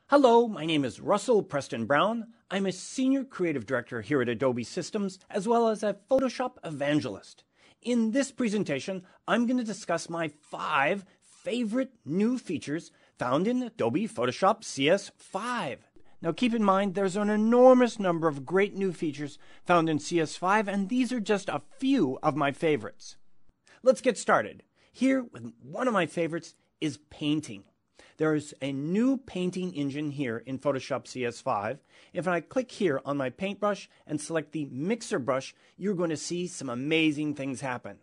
Hello, my name is Russell Preston Brown. I'm a Senior Creative Director here at Adobe Systems, as well as a Photoshop evangelist. In this presentation, I'm going to discuss my 5 favorite new features found in Adobe Photoshop CS5. Now keep in mind, there's an enormous number of great new features found in CS5, and these are just a few of my favorites. Let's get started. Here, with one of my favorites is painting. There's a new painting engine here in Photoshop CS5. If I click here on my paintbrush and select the mixer brush, you're going to see some amazing things happen.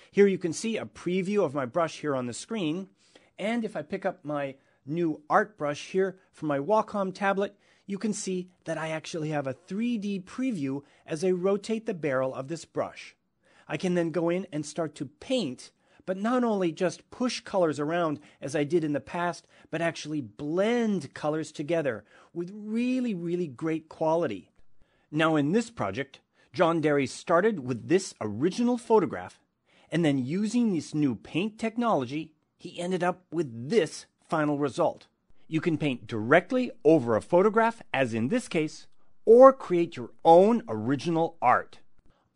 Here you can see a preview of my brush here on the screen. And if I pick up my new art brush here from my Wacom tablet, you can see that I actually have a 3D preview as I rotate the barrel of this brush. I can then go in and start to paint, but not only just push colors around as I did in the past, but actually blend colors together with really great quality. Now in this project, John Derry started with this original photograph, and then using this new paint technology, he ended up with this final result. You can paint directly over a photograph, as in this case, or create your own original art.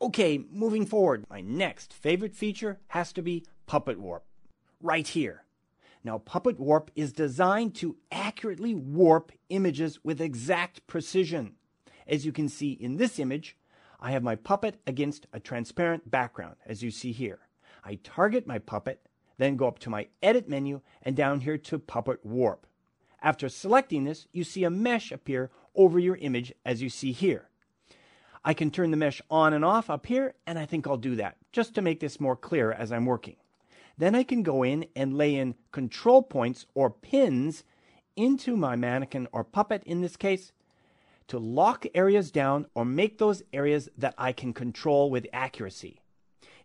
Okay, moving forward, my next favorite feature has to be Puppet Warp, right here. Now, Puppet Warp is designed to accurately warp images with exact precision. As you can see in this image, I have my puppet against a transparent background, as you see here. I target my puppet, then go up to my Edit menu and down here to Puppet Warp. After selecting this, you see a mesh appear over your image, as you see here. I can turn the mesh on and off up here, and I think I'll do that, just to make this more clear as I'm working. Then I can go in and lay in control points or pins into my mannequin or puppet in this case to lock areas down or make those areas that I can control with accuracy.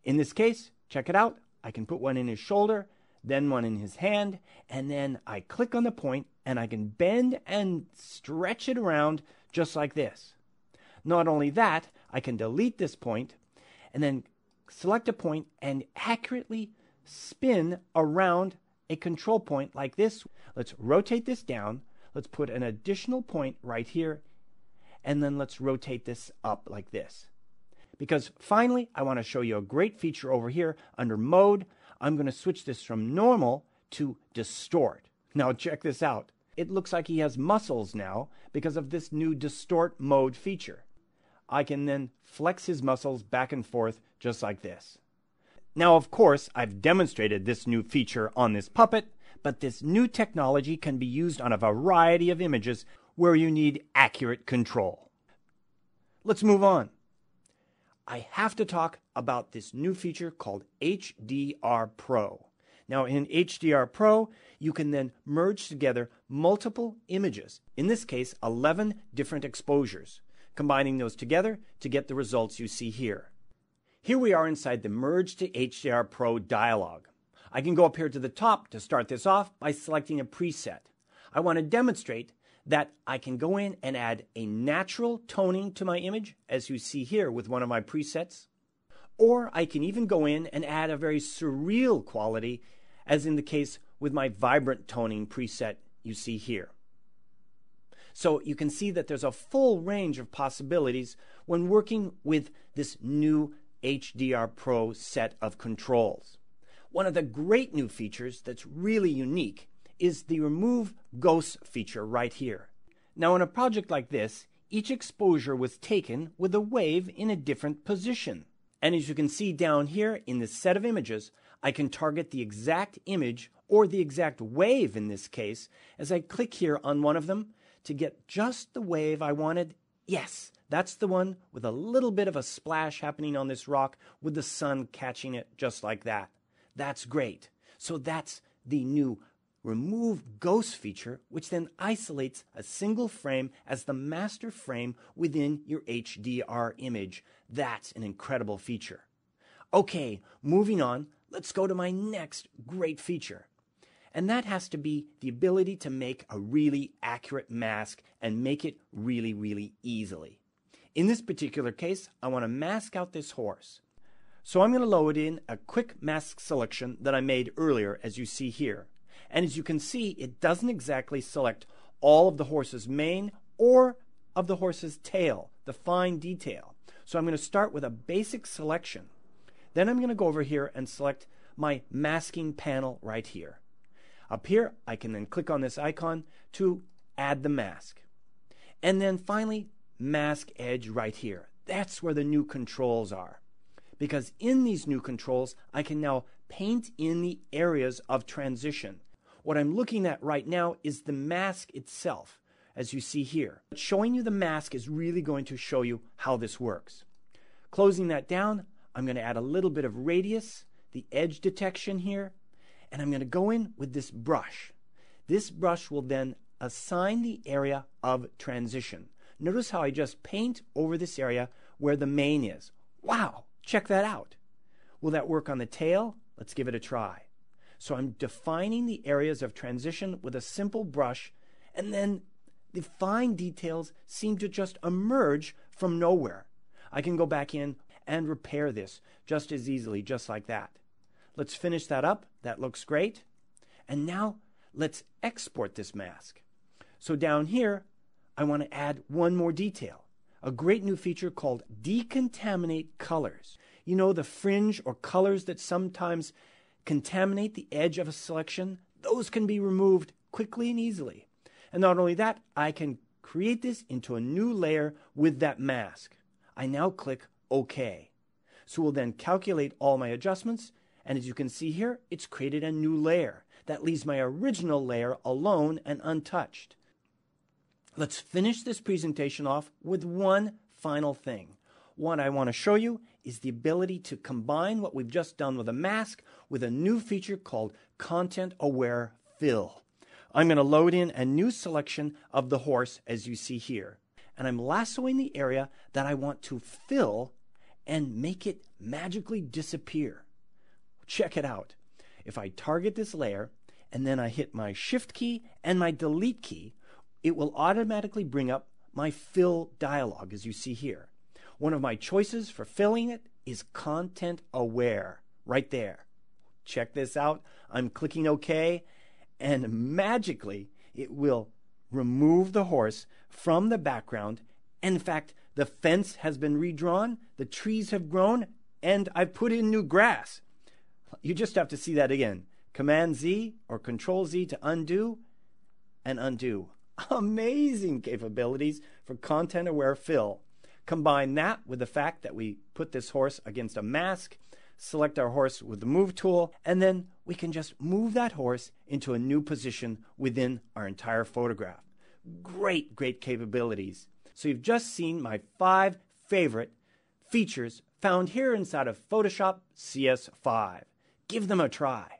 In this case, check it out, I can put one in his shoulder, then one in his hand, and then I click on the point and I can bend and stretch it around just like this. Not only that, I can delete this point and then select a point and accurately spin around a control point like this. Let's rotate this down. Let's put an additional point right here. And then let's rotate this up like this. Because finally, I want to show you a great feature over here under Mode. I'm going to switch this from Normal to Distort. Now check this out. It looks like he has muscles now because of this new Distort Mode feature. I can then flex his muscles back and forth just like this. Now, of course, I've demonstrated this new feature on this puppet, but this new technology can be used on a variety of images where you need accurate control. Let's move on. I have to talk about this new feature called HDR Pro. Now, in HDR Pro, you can then merge together multiple images, in this case, 11 different exposures, combining those together to get the results you see here. Here we are inside the Merge to HDR Pro dialog. I can go up here to the top to start this off by selecting a preset. I want to demonstrate that I can go in and add a natural toning to my image, as you see here with one of my presets. Or I can even go in and add a very surreal quality, as in the case with my vibrant toning preset you see here. So you can see that there's a full range of possibilities when working with this new HDR Pro set of controls. One of the great new features that's really unique is the Remove Ghosts feature right here. Now in a project like this, each exposure was taken with a wave in a different position. And as you can see down here in this set of images, I can target the exact image or the exact wave in this case as I click here on one of them to get just the wave I wanted. Yes, that's the one with a little bit of a splash happening on this rock with the sun catching it just like that. That's great. So that's the new Remove Ghost feature, which then isolates a single frame as the master frame within your HDR image. That's an incredible feature. Okay, moving on, let's go to my next great feature. And that has to be the ability to make a really accurate mask and make it really easily. In this particular case, I want to mask out this horse. So I'm going to load in a quick mask selection that I made earlier, as you see here. And as you can see, it doesn't exactly select all of the horse's mane or of the horse's tail, the fine detail. So I'm going to start with a basic selection. Then I'm going to go over here and select my masking panel right here. Up here, I can then click on this icon to add the mask. And then finally, mask edge right here. That's where the new controls are. Because in these new controls, I can now paint in the areas of transition. What I'm looking at right now is the mask itself, as you see here. Showing you the mask is really going to show you how this works. Closing that down, I'm going to add a little bit of radius, the edge detection here, and I'm going to go in with this brush. This brush will then assign the area of transition. Notice how I just paint over this area where the mane is. Wow, check that out. Will that work on the tail? Let's give it a try. So I'm defining the areas of transition with a simple brush, and then the fine details seem to just emerge from nowhere. I can go back in and repair this just as easily, just like that. Let's finish that up. That looks great. And now let's export this mask. So down here, I want to add one more detail, a great new feature called Decontaminate Colors. You know, the fringe or colors that sometimes contaminate the edge of a selection, those can be removed quickly and easily. And not only that, I can create this into a new layer with that mask. I now click OK. So we'll then calculate all my adjustments, and as you can see here, it's created a new layer. That leaves my original layer alone and untouched. Let's finish this presentation off with one final thing. What I want to show you is the ability to combine what we've just done with a mask with a new feature called Content Aware Fill. I'm going to load in a new selection of the horse, as you see here. And I'm lassoing the area that I want to fill and make it magically disappear. Check it out. If I target this layer and then I hit my Shift key and my Delete key, it will automatically bring up my fill dialog, as you see here. One of my choices for filling it is Content Aware, right there. Check this out. I'm clicking OK, and magically it will remove the horse from the background. And in fact, the fence has been redrawn, the trees have grown, and I've put in new grass. You just have to see that again. Command Z or Control Z to undo and undo. Amazing capabilities for Content Aware Fill. Combine that with the fact that we put this horse against a mask, select our horse with the Move tool, and then we can just move that horse into a new position within our entire photograph. Great, great capabilities. So you've just seen my 5 favorite features found here inside of Photoshop CS5. Give them a try.